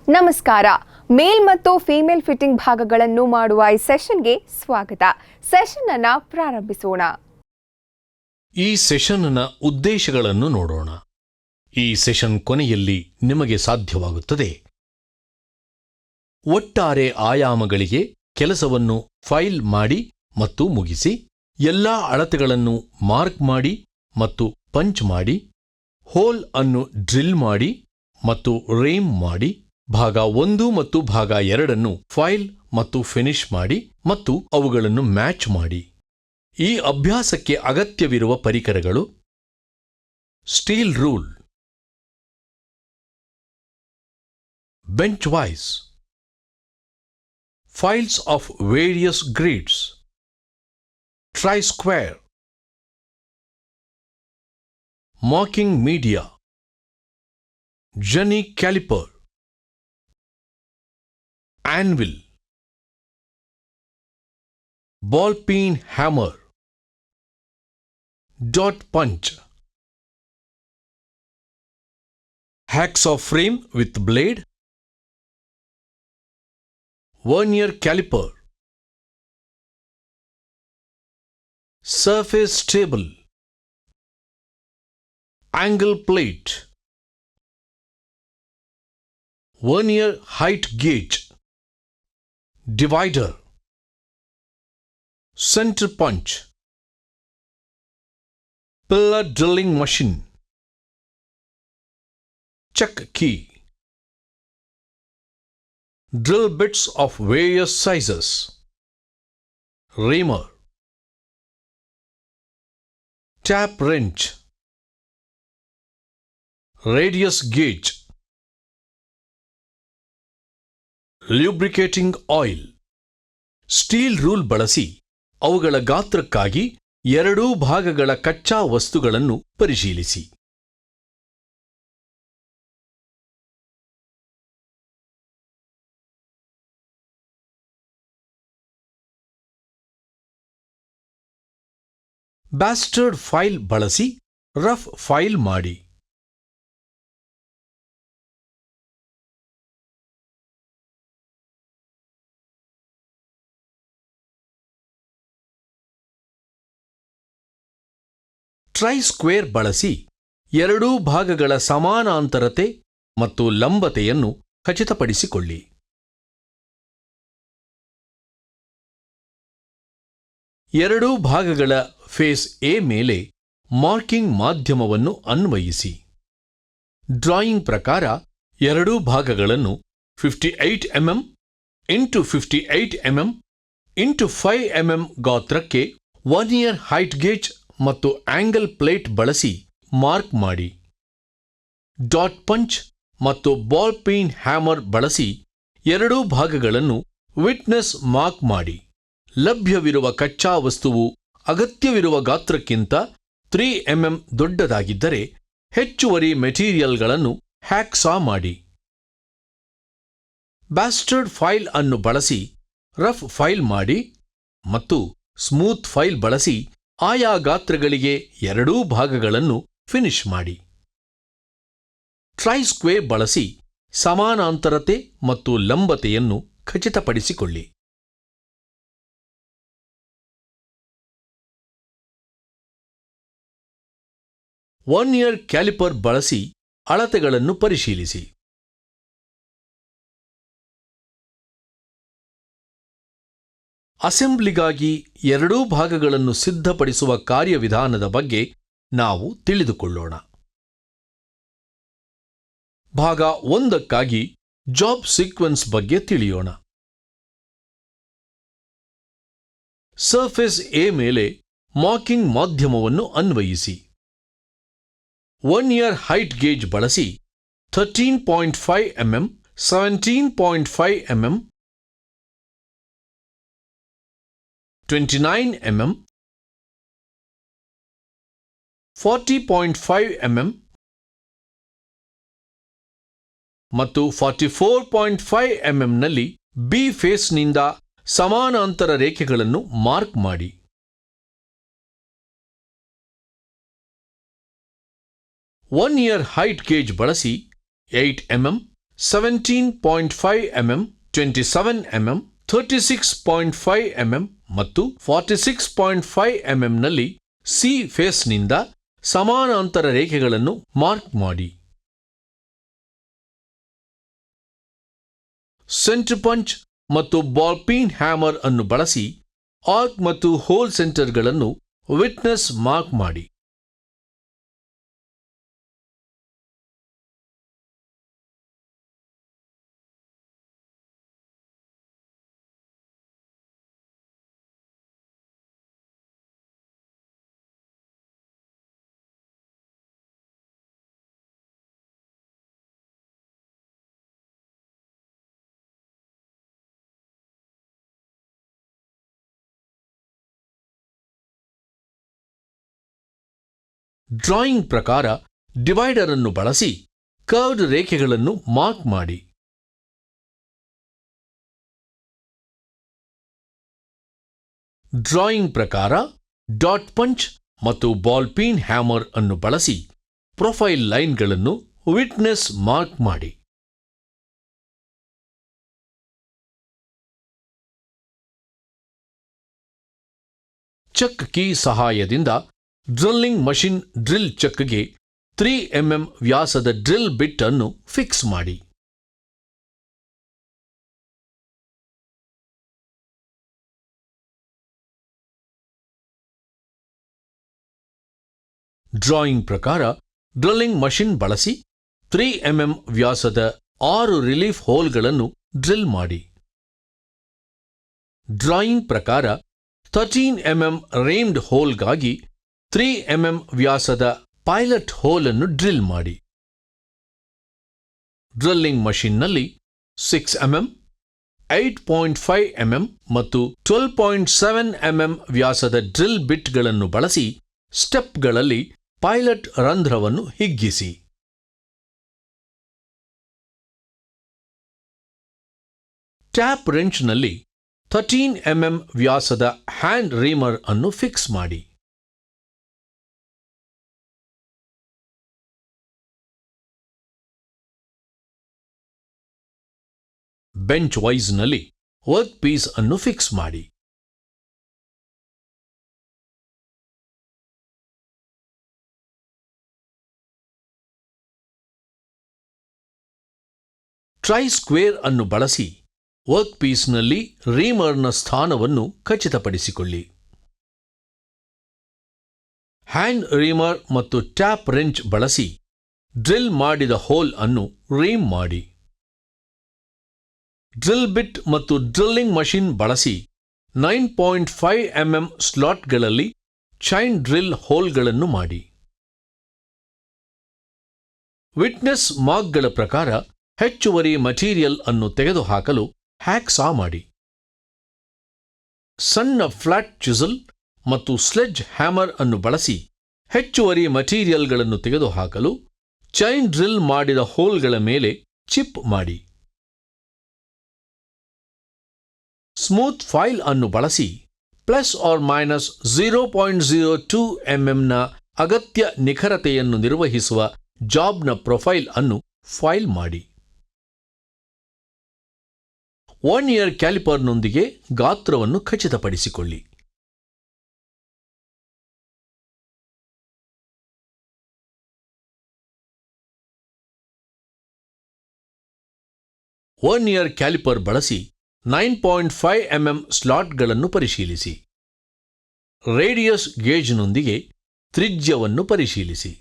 ನಮಸ್ಕಾರ. ಮೇಲ್ ಮತ್ತು female fitting ಭಾಗಗಳನ್ನು ಮಾಡುವ ಈ ಸೆಷನ್ಗೆ ಸ್ವಾಗತ. ಸೆಷನ್ ಅನ್ನು ಪ್ರಾರಂಭಿಸೋಣ. ಈ ಸೆಷನ್ನ ಉದ್ದೇಶಗಳನ್ನು ನೋಡೋಣ. ಈ ಸೆಷನ್ ಕೊನೆಯಲ್ಲಿ ನಿಮಗೆ ಸಾಧ್ಯವಾಗುತ್ತದೆ ಒಟ್ಟಾರೆ ಆಯಾಮಗಳಿಗೆ ಕೆಲಸವನ್ನು ಫೈಲ್ ಮಾಡಿ ಮತ್ತು ಮುಗಿಸಿ, ಎಲ್ಲಾ ಅಳತೆಗಳನ್ನು ಮಾರ್ಕ್ ಮಾಡಿ ಮತ್ತು ಪಂಚ್ ಮಾಡಿ, ಹೋಲ್ ಅನ್ನು ಡ್ರಿಲ್ ಮಾಡಿ ಮತ್ತು ರೇಮ್ ಮಾಡಿ, ಭಾಗ 1 ಮತ್ತು ಭಾಗ 2 ಫೈಲ್ ಮತ್ತು ಫಿನಿಶ್ ಮಾಡಿ ಮತ್ತು ಅವುಗಳನ್ನು ಮ್ಯಾಚ್ ಮಾಡಿ. ಈ ಅಭ್ಯಾಸಕ್ಕೆ ಅಗತ್ಯವಿರುವ ಪರಿಕರಗಳು: steel rule, bench vice, files of various grades, try square, marking media, jenny caliper, anvil, ball peen hammer, dot punch, hacksaw frame with blade, vernier caliper, surface table, angle plate, vernier height gauge, divider, center punch, pillar drilling machine, chuck key, drill bits of various sizes, reamer, tap wrench, radius gauge, lubricating oil. Steel rule ಬಳಸಿ ಅವುಗಳ ಗಾತ್ರಕ್ಕಾಗಿ ಎರಡೂ ಭಾಗಗಳ ಕಚ್ಚಾ ವಸ್ತುಗಳನ್ನು ಪರಿಶೀಲಿಸಿ. Bastard file ಬಳಸಿ rough file ಮಾಡಿ. ಟ್ರೈ ಸ್ಕ್ವೇರ್ ಬಳಸಿ ಎರಡೂ ಭಾಗಗಳ ಸಮಾನಾಂತರತೆ ಮತ್ತು ಲಂಬತೆಯನ್ನು ಖಚಿತಪಡಿಸಿಕೊಳ್ಳಿ. ಎರಡೂ ಭಾಗಗಳ ಫೇಸ್ ಎ ಮೇಲೆ ಮಾರ್ಕಿಂಗ್ ಮಾಧ್ಯಮವನ್ನು ಅನ್ವಯಿಸಿ. ಡ್ರಾಯಿಂಗ್ ಪ್ರಕಾರ ಎರಡೂ ಭಾಗಗಳನ್ನು 58 mm x 58 mm x 5 mm ಗಾತ್ರಕ್ಕೆ ವರ್ನಿಯರ್ ಹೈಟ್ ಗೇಜ್ ಮತ್ತು ಆಂಗಲ್ ಪ್ಲೇಟ್ ಬಳಸಿ ಮಾರ್ಕ್ ಮಾಡಿ. ಡಾಟ್ ಪಂಚ್ ಮತ್ತು ಬಾಲ್ ಪೀನ್ ಹ್ಯಾಮರ್ ಬಳಸಿ ಎರಡೂ ಭಾಗಗಳನ್ನು ವಿಟ್ನೆಸ್ ಮಾರ್ಕ್ ಮಾಡಿ. ಲಭ್ಯವಿರುವ ಕಚ್ಚಾ ವಸ್ತುವು ಅಗತ್ಯವಿರುವ ಗಾತ್ರಕ್ಕಿಂತ 3 mm ದೊಡ್ಡದಾಗಿದ್ದರೆ ಹೆಚ್ಚುವರಿ ಮೆಟೀರಿಯಲ್ಗಳನ್ನು ಹ್ಯಾಕ್ಸಾ ಮಾಡಿ. ಬ್ಯಾಸ್ಟರ್ಡ್ ಫೈಲ್ ಅನ್ನು ಬಳಸಿ ರಫ್ ಫೈಲ್ ಮಾಡಿ ಮತ್ತು ಸ್ಮೂತ್ ಫೈಲ್ ಬಳಸಿ ಆಯಾ ಗಾತ್ರಗಳಿಗೆ ಎರಡೂ ಭಾಗಗಳನ್ನು ಫಿನಿಶ್ ಮಾಡಿ. ಟ್ರೈ ಸ್ಕ್ವೇರ್ ಬಳಸಿ ಸಮಾನಾಂತರತೆ ಮತ್ತು ಲಂಬತೆಯನ್ನು ಖಚಿತಪಡಿಸಿಕೊಳ್ಳಿ. ವರ್ನಿಯರ್ ಕ್ಯಾಲಿಪರ್ ಬಳಸಿ ಅಳತೆಗಳನ್ನು ಪರಿಶೀಲಿಸಿ. ಅಸೆಂಬ್ಲಿಗಾಗಿ ಎರಡೂ ಭಾಗಗಳನ್ನು ಸಿದ್ಧಪಡಿಸುವ ಕಾರ್ಯವಿಧಾನದ ಬಗ್ಗೆ ನಾವು ತಿಳಿದುಕೊಳ್ಳೋಣ. ಭಾಗ 1ಕ್ಕಾಗಿ ಜಾಬ್ ಸೀಕ್ವೆನ್ಸ್ ಬಗ್ಗೆ ತಿಳಿಯೋಣ. ಸರ್ಫೇಸ್ ಎ ಮೇಲೆ ಮಾರ್ಕಿಂಗ್ ಮಾಧ್ಯಮವನ್ನು ಅನ್ವಯಿಸಿ. ವರ್ನಿಯರ್ ಹೈಟ್ ಗೇಜ್ ಬಳಸಿ 13.5 mm, 17.5 mm, 29 mm, 40.5 mm ಮತ್ತು 44.5 mm ನಲ್ಲಿ ಬಿ ಫೇಸ್ನಿಂದ ಸಮಾನಾಂತರ ರೇಖೆಗಳನ್ನು ಮಾರ್ಕ್ ಮಾಡಿ. ವರ್ನಿಯರ್ ಹೈಟ್ ಗೇಜ್ ಬಳಸಿ 8 mm, 17.5 mm, 27 mm, 36.5 mm ಮತ್ತು 46.5 mm ನಲ್ಲಿ ಸಿ ಫೇಸ್ನಿಂದ ಸಮಾನಾಂತರ ರೇಖೆಗಳನ್ನು ಮಾರ್ಕ್ ಮಾಡಿ. ಸೆಂಟರ್ ಪಂಚ್ ಮತ್ತು ಬಾಲ್ ಪೀನ್ ಹ್ಯಾಮರ್ ಅನ್ನು ಬಳಸಿ ಆರ್ಕ್ ಮತ್ತು ಹೋಲ್ ಸೆಂಟರ್ಗಳನ್ನು ವಿಟ್ನೆಸ್ ಮಾರ್ಕ್ ಮಾಡಿ. ಡ್ರಾಯಿಂಗ್ ಪ್ರಕಾರ ಡಿವೈಡರ್ ಅನ್ನು ಬಳಸಿ ಕರ್ವ್ಡ್ ರೇಖೆಗಳನ್ನು ಮಾರ್ಕ್ ಮಾಡಿ. ಡ್ರಾಯಿಂಗ್ ಪ್ರಕಾರ ಡಾಟ್ ಪಂಚ್ ಮತ್ತು ಬಾಲ್ ಪೀನ್ ಹ್ಯಾಮರ್ ಅನ್ನು ಬಳಸಿ ಪ್ರೊಫೈಲ್ ಲೈನ್ಗಳನ್ನು ವಿಟ್ನೆಸ್ ಮಾರ್ಕ್ ಮಾಡಿ. ಚಕ್ ಕೀ ಸಹಾಯದಿಂದ ಡ್ರಿಲ್ಲಿಂಗ್ ಮಷಿನ್ ಡ್ರಿಲ್ ಚಕ್ಗೆ 3 mm ವ್ಯಾಸದ ಡ್ರಿಲ್ ಬಿಟ್ ಅನ್ನು ಫಿಕ್ಸ್ ಮಾಡಿ. ಡ್ರಾಯಿಂಗ್ ಪ್ರಕಾರ ಡ್ರಿಲ್ಲಿಂಗ್ ಮಷಿನ್ ಬಳಸಿ 3 mm ವ್ಯಾಸದ 6 ರಿಲೀಫ್ ಹೋಲ್ಗಳನ್ನು ಡ್ರಿಲ್ ಮಾಡಿ. ಡ್ರಾಯಿಂಗ್ ಪ್ರಕಾರ 13 mm ರೇಮ್ಡ್ ಹೋಲ್ಗಾಗಿ 3 mm ವ್ಯಾಸದ ಪೈಲಟ್ ಹೋಲ್ ಅನ್ನು ಡ್ರಿಲ್ ಮಾಡಿ. ಡ್ರಿಲ್ಲಿಂಗ್ ಮಷಿನ್ನಲ್ಲಿ 6 mm, 8.5 mm ಮತ್ತು 12.7 mm ವ್ಯಾಸದ ಡ್ರಿಲ್ ಬಿಟ್ಗಳನ್ನು ಬಳಸಿ ಸ್ಟೆಪ್ಗಳಲ್ಲಿ ಪೈಲಟ್ ರಂಧ್ರವನ್ನು ಹಿಗ್ಗಿಸಿ. ಟ್ಯಾಪ್ ರೆಂಚ್ನಲ್ಲಿ 13 mm ವ್ಯಾಸದ ಹ್ಯಾಂಡ್ ರೀಮರ್ ಅನ್ನು ಫಿಕ್ಸ್ ಮಾಡಿ. ಬೆಂಚ್ ವೈಸ್ನಲ್ಲಿ ವರ್ಕ್ ಪೀಸ್ ಅನ್ನು ಫಿಕ್ಸ್ ಮಾಡಿ. ಟ್ರೈ ಸ್ಕ್ವೇರ್ ಅನ್ನು ಬಳಸಿ ವರ್ಕ್ ಪೀಸ್ನಲ್ಲಿ ರೀಮರ್ನ ಸ್ಥಾನವನ್ನು ಖಚಿತಪಡಿಸಿಕೊಳ್ಳಿ. ಹ್ಯಾಂಡ್ ರೀಮರ್ ಮತ್ತು ಟ್ಯಾಪ್ ರೆಂಚ್ ಬಳಸಿ ಡ್ರಿಲ್ ಮಾಡಿದ ಹೋಲ್ ಅನ್ನು ರೀಮ್ ಮಾಡಿ. ಡ್ರಿಲ್ ಬಿಟ್ ಮತ್ತು ಡ್ರಿಲ್ಲಿಂಗ್ ಮಷಿನ್ ಬಳಸಿ 9.5 mm ಸ್ಲಾಟ್ಗಳಲ್ಲಿ ಚೈನ್ ಡ್ರಿಲ್ ಹೋಲ್ಗಳನ್ನು ಮಾಡಿ. ವಿಟ್ನೆಸ್ ಮಾರ್ಕ್ಗಳ ಪ್ರಕಾರ ಹೆಚ್ಚುವರಿ ಮಟೀರಿಯಲ್ ಅನ್ನು ತೆಗೆದುಹಾಕಲು ಹ್ಯಾಕ್ಸಾ ಮಾಡಿ. ಸಣ್ಣ ಫ್ಲಾಟ್ ಚಿಸಲ್ ಮತ್ತು ಸ್ಲೆಡ್ಜ್ ಹ್ಯಾಮರ್ ಅನ್ನು ಬಳಸಿ ಹೆಚ್ಚುವರಿ ಮಟೀರಿಯಲ್ಗಳನ್ನು ತೆಗೆದುಹಾಕಲು ಚೈನ್ ಡ್ರಿಲ್ ಮಾಡಿದ ಹೋಲ್ಗಳ ಮೇಲೆ ಚಿಪ್ ಮಾಡಿ. ಸ್ಮೂತ್ ಫೈಲ್ ಅನ್ನು ಬಳಸಿ ±0.02 mm ನ ಅಗತ್ಯ ನಿಖರತೆಯನ್ನು ನಿರ್ವಹಿಸುವ ಜಾಬ್ನ ಪ್ರೊಫೈಲ್ ಅನ್ನು ಫೈಲ್ ಮಾಡಿ. 1 year ಕ್ಯಾಲಿಪರ್ನೊಂದಿಗೆ ಗಾತ್ರವನ್ನು ಖಚಿತಪಡಿಸಿಕೊಳ್ಳಿ. ಒನ್ ಇಯರ್ ಕ್ಯಾಲಿಪರ್ ಬಳಸಿ 9.5 mm ಸ್ಲಾಟ್ಗಳನ್ನು ಪರಿಶೀಲಿಸಿ. ರೇಡಿಯಸ್ ಗೇಜ್ನೊಂದಿಗೆ ತ್ರಿಜ್ಯವನ್ನು ಪರಿಶೀಲಿಸಿ.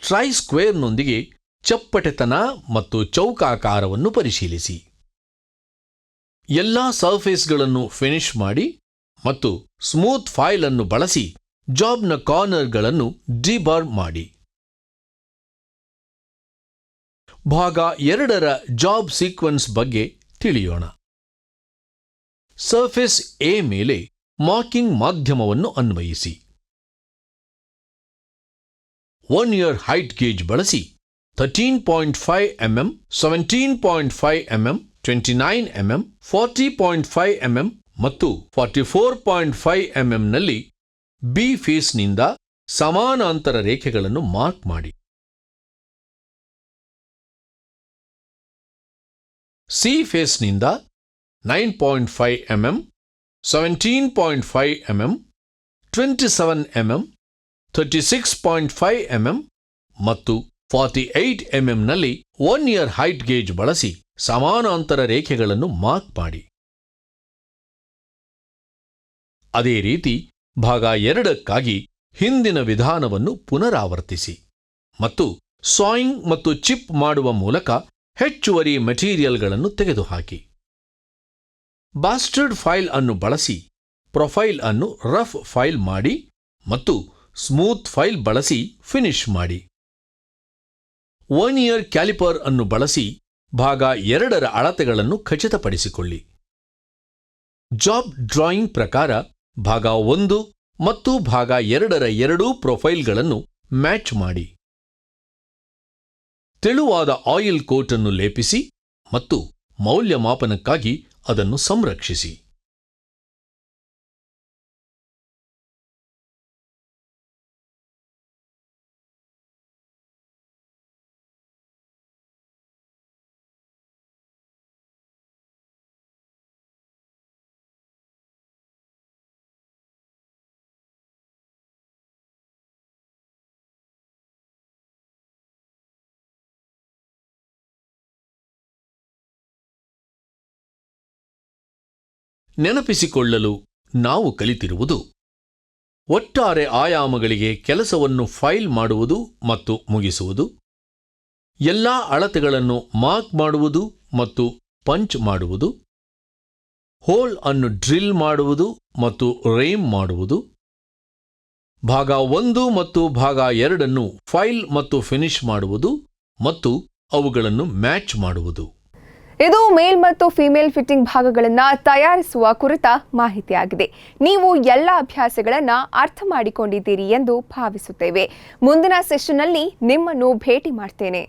ಟ್ರೈ ಸ್ಕ್ವೇರ್ನೊಂದಿಗೆ ಚಪ್ಪಟೆತನ ಮತ್ತು ಚೌಕಾಕಾರವನ್ನು ಪರಿಶೀಲಿಸಿ. ಎಲ್ಲಾ ಸರ್ಫೇಸ್ಗಳನ್ನು ಫಿನಿಶ್ ಮಾಡಿ ಮತ್ತು ಸ್ಮೂತ್ ಫೈಲ್ ಅನ್ನು ಬಳಸಿ ಜಾಬ್ನ ಕಾರ್ನರ್ಗಳನ್ನು ಡಿಬರ್ ಮಾಡಿ. ಭಾಗ 2ರ ಜಾಬ್ ಸೀಕ್ವೆನ್ಸ್ ಬಗ್ಗೆ ತಿಳಿಯೋಣ. ಸರ್ಫೇಸ್ ಎ ಮೇಲೆ ಮಾರ್ಕಿಂಗ್ ಮಾಧ್ಯಮವನ್ನು ಅನ್ವಯಿಸಿ. 1 year ಹೈಟ್ ಗೇಜ್ ಬಳಸಿ 13.5 mm, 17.5 mm, 29 mm, 40.5 mm ಮತ್ತು 44.5 mm ನಲ್ಲಿ ಬಿ ಫೇಸ್ನಿಂದ ಸಮಾನಾಂತರ ರೇಖೆಗಳನ್ನು ಮಾರ್ಕ್ ಮಾಡಿ. ಸಿ ಫೇಸ್ನಿಂದ 9.5 mm, 17.5 mm, 27 mm, 36.5 mm ಮತ್ತು 48 mm ನಲ್ಲಿ 1 ಇಯರ್ ಹೈಟ್ ಗೇಜ್ ಬಳಸಿ ಸಮಾನಾಂತರ ರೇಖೆಗಳನ್ನು ಮಾರ್ಕ್ ಮಾಡಿ. ಅದೇ ರೀತಿ ಭಾಗ 2ಕ್ಕಾಗಿ ಹಿಂದಿನ ವಿಧಾನವನ್ನು ಪುನರಾವರ್ತಿಸಿ ಮತ್ತು ಸಾಯಿಂಗ್ ಮತ್ತು ಚಿಪ್ ಮಾಡುವ ಮೂಲಕ ಹೆಚ್ಚುವರಿ ಮೆಟೀರಿಯಲ್ಗಳನ್ನು ತೆಗೆದುಹಾಕಿ. ಬಾಸ್ಟರ್ಡ್ ಫೈಲ್ ಅನ್ನು ಬಳಸಿ ಪ್ರೊಫೈಲ್ ಅನ್ನು ರಫ್ ಫೈಲ್ ಮಾಡಿ ಮತ್ತು ಸ್ಮೂತ್ ಫೈಲ್ ಬಳಸಿ ಫಿನಿಶ್ ಮಾಡಿ. 1 ಇಯರ್ ಕ್ಯಾಲಿಪರ್ ಅನ್ನು ಬಳಸಿ ಭಾಗ 2ರ ಅಳತೆಗಳನ್ನು ಖಚಿತಪಡಿಸಿಕೊಳ್ಳಿ. ಜಾಬ್ ಡ್ರಾಯಿಂಗ್ ಪ್ರಕಾರ ಭಾಗ 1 ಮತ್ತು ಭಾಗ 2ರ ಎರಡೂ ಪ್ರೊಫೈಲ್ಗಳನ್ನು ಮ್ಯಾಚ್ ಮಾಡಿ. ತೆಳುವಾದ ಆಯಿಲ್ ಕೋಟ್ ಅನ್ನು ಲೇಪಿಸಿ ಮತ್ತು ಮೌಲ್ಯಮಾಪನಕ್ಕಾಗಿ ಅದನ್ನು ಸಂರಕ್ಷಿಸಿ. ನೆನಪಿಸಿಕೊಳ್ಳಲು ನಾವು ಕಲಿತಿರುವುದು: ಒಟ್ಟಾರೆ ಆಯಾಮಗಳಿಗೆ ಕೆಲಸವನ್ನು ಫೈಲ್ ಮಾಡುವುದು ಮತ್ತು ಮುಗಿಸುವುದು, ಎಲ್ಲಾ ಅಳತೆಗಳನ್ನು ಮಾರ್ಕ್ ಮಾಡುವುದು ಮತ್ತು ಪಂಚ್ ಮಾಡುವುದು, ಹೋಲ್ ಅನ್ನು ಡ್ರಿಲ್ ಮಾಡುವುದು ಮತ್ತು ರೇಮ್ ಮಾಡುವುದು, ಭಾಗ 1 ಮತ್ತು ಭಾಗ 2 ಫೈಲ್ ಮತ್ತು ಫಿನಿಶ್ ಮಾಡುವುದು ಮತ್ತು ಅವುಗಳನ್ನು ಮ್ಯಾಚ್ ಮಾಡುವುದು. ಇದು ಮೇಲ್ ಮತ್ತು ಫಿಮೇಲ್ ಫಿಟ್ಟಿಂಗ್ ಭಾಗಗಳನ್ನು ತಯಾರಿಸುವ ಕುರಿತ ಮಾಹಿತಿಯಾಗಿದೆ. ನೀವು ಎಲ್ಲ ಅಭ್ಯಾಸಗಳನ್ನು ಅರ್ಥ ಮಾಡಿಕೊಂಡಿದ್ದೀರಿ ಎಂದು ಭಾವಿಸುತ್ತೇವೆ. ಮುಂದಿನ ಸೆಷನ್ನಲ್ಲಿ ನಿಮ್ಮನ್ನು ಭೇಟಿ ಮಾಡ್ತೇನೆ.